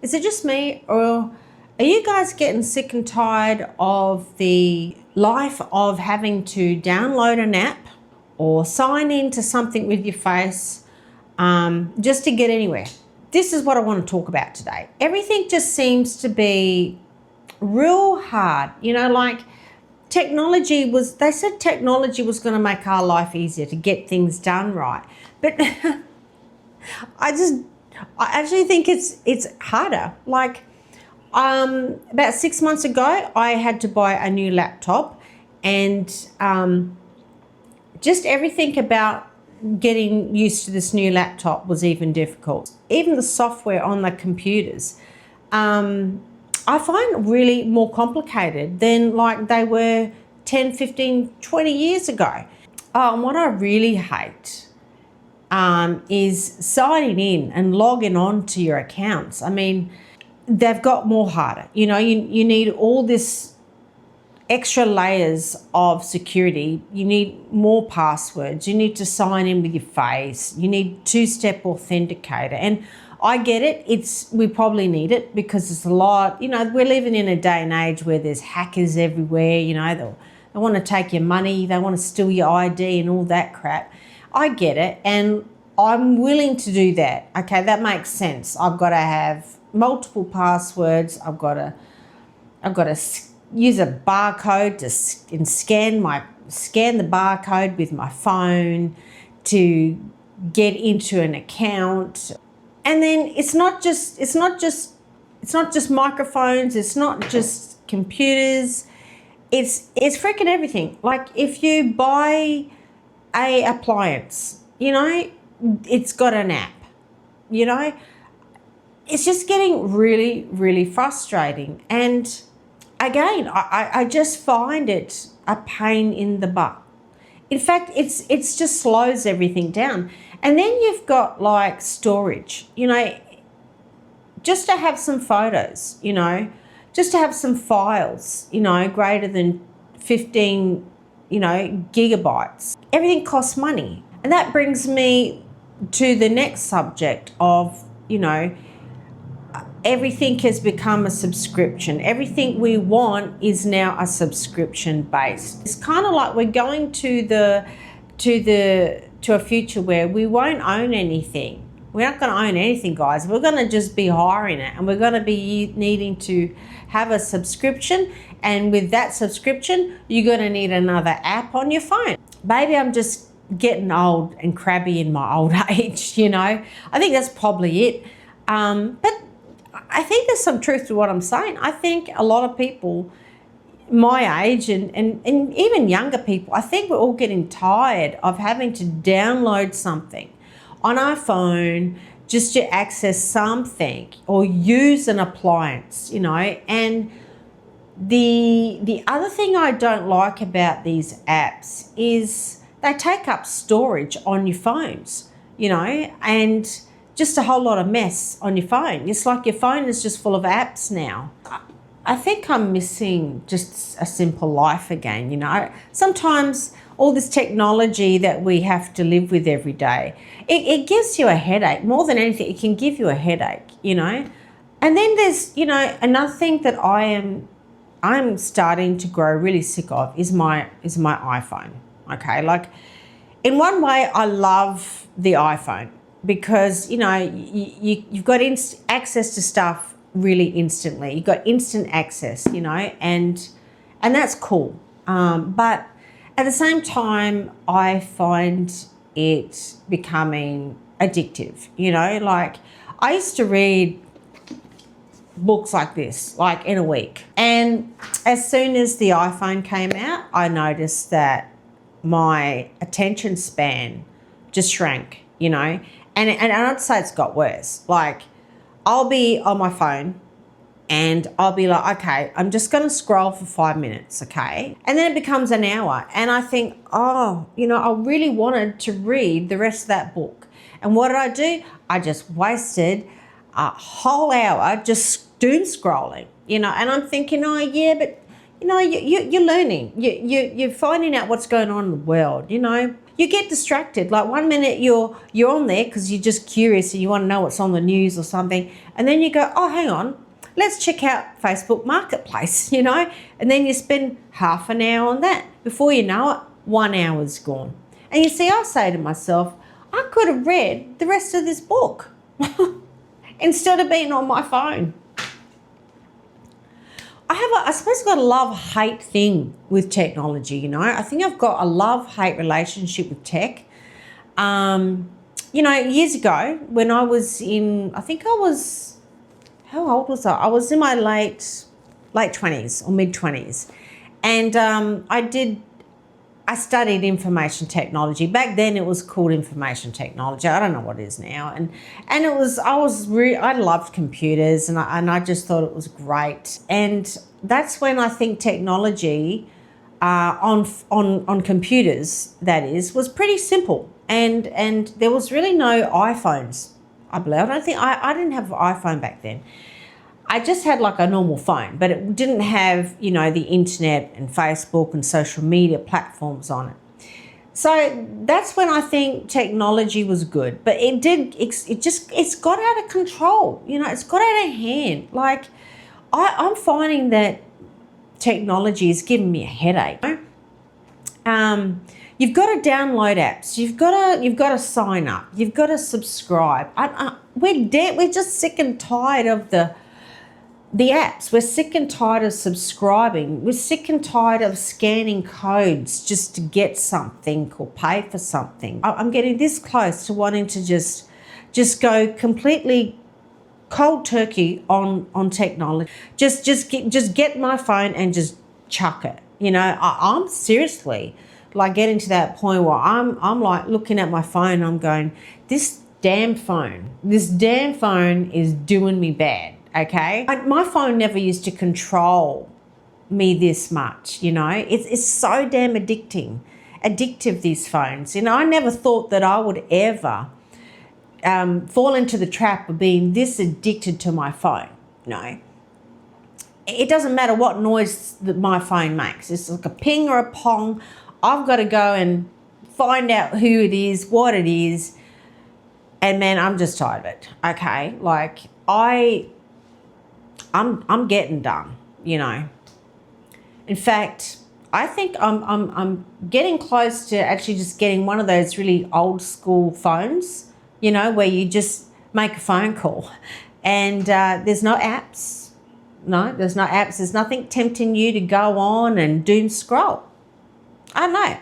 Is it just me, or are you guys getting sick and tired of the life of having to download an app or sign into something with your face just to get anywhere? This is what I want to talk about today. Everything just seems to be real hard. You know, like they said technology was going to make our life easier to get things done right. But I actually think it's harder. Like about 6 months ago, I had to buy a new laptop, and just everything about getting used to this new laptop was even difficult. Even the software on the computers, I find really more complicated than like they were 10, 15, 20 years ago. And what I really hate is signing in and logging on to your accounts. I mean, they've got more harder. You know, you need all this extra layers of security. You need more passwords. You need to sign in with your face. You need two-step authenticator. And I get it. We probably need it because it's a lot. You know, we're living in a day and age where there's hackers everywhere. You know, they want to take your money. They want to steal your ID and all that crap. I get it, and I'm willing to do that. Okay, that makes sense. I've got to have multiple passwords. I've got to use a barcode and scan the barcode with my phone to get into an account. And then it's not just microphones. It's not just computers. It's freaking everything. Like if you buy a appliance, you know, it's got an app, you know. It's just getting really, really frustrating. And again, I just find it a pain in the butt. In fact, it's just slows everything down. And then you've got like storage, you know, just to have some photos, you know, just to have some files, you know, greater than 15, you know, gigabytes. Everything costs money. And that brings me to the next subject of, you know, everything has become a subscription. Everything we want is now a subscription based. It's kind of like we're going to a future where we won't own anything. We're not going to own anything, guys. We're going to just be hiring it, and we're going to be needing to have a subscription. And with that subscription, you're going to need another app on your phone. Maybe I'm just getting old and crabby in my old age, you know. I think that's probably it. But I think there's some truth to what I'm saying. I think a lot of people my age and even younger people, I think we're all getting tired of having to download something on our phone just to access something or use an appliance, you know. And the other thing I don't like about these apps is they take up storage on your phones, you know, and just a whole lot of mess on your phone. It's like your phone is just full of apps now. I think I'm missing just a simple life again, you know. Sometimes all this technology that we have to live with every day, it gives you a headache. More than anything, it can give you a headache, you know. And then there's, you know, another thing that I'm starting to grow really sick of is my iPhone. Okay, like in one way I love the iPhone because, you know, you've got access to stuff really instantly. You've got instant access, you know, and that's cool. But at the same time, I find it becoming addictive, you know. Like I used to read books like this, like in a week. And as soon as the iPhone came out, I noticed that my attention span just shrank, you know. And I'd say it's got worse. Like I'll be on my phone and I'll be like, okay, I'm just going to scroll for 5 minutes, okay? And then it becomes an hour. And I think, oh, you know, I really wanted to read the rest of that book. And what did I do? I just wasted a whole hour just doom scrolling, you know. And I'm thinking, oh, yeah, but, you know, you're learning. You're finding out what's going on in the world, you know. you get distracted. Like one minute you're on there because you're just curious and you want to know what's on the news or something, and then you go, oh, hang on, let's check out Facebook Marketplace, you know, and then you spend half an hour on that. Before you know it, 1 hour's gone. And you see, I say to myself, I could have read the rest of this book instead of being on my phone. I suppose I've got a love-hate thing with technology, you know. I think I've got a love-hate relationship with tech. You know, years ago when I was in, how old was I? I was in my late 20s or mid-20s. And I studied information technology. Back then it was called information technology. I don't know what it is now. And I loved computers and I just thought it was great. And that's when I think technology on computers, that is, was pretty simple. And there was really no iPhones, I believe. I didn't have an iPhone back then. I just had like a normal phone, but it didn't have, you know, the internet and Facebook and social media platforms on it. So that's when I think technology was good, but it's got out of control. You know, it's got out of hand. Like I'm finding that technology is giving me a headache. You've got to download apps. You've got to sign up. You've got to subscribe. We're just sick and tired of the apps. We're sick and tired of subscribing. We're sick and tired of scanning codes just to get something or pay for something. I'm getting this close to wanting to just go completely cold turkey on technology. Just get my phone and just chuck it. You know, I'm seriously like getting to that point where I'm like looking at my phone. I'm going, this damn phone is doing me bad. Okay, my phone never used to control me this much, you know. It's so damn addictive, these phones. You know, I never thought that I would ever fall into the trap of being this addicted to my phone. No, it doesn't matter what noise that my phone makes. It's like a ping or a pong. I've got to go and find out who it is, what it is, and man, I'm just tired of it. Okay, like I'm getting done, you know. In fact, I think I'm getting close to actually just getting one of those really old school phones, you know, where you just make a phone call and there's no apps. No, there's no apps. There's nothing tempting you to go on and doom scroll. I don't know.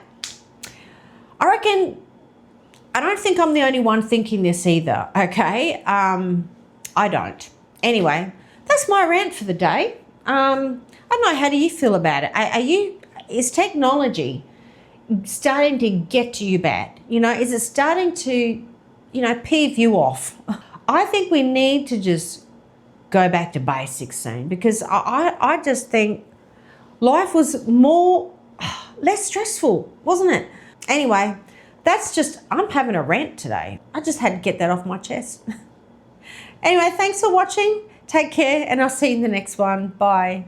I don't think I'm the only one thinking this either, okay? I don't. Anyway, that's my rant for the day. I don't know, how do you feel about it? Is technology starting to get to you bad? You know, is it starting to, you know, peeve you off? I think we need to just go back to basics soon, because I just think life was less stressful, wasn't it? Anyway, I'm having a rant today. I just had to get that off my chest. Anyway, thanks for watching. Take care, and I'll see you in the next one. Bye.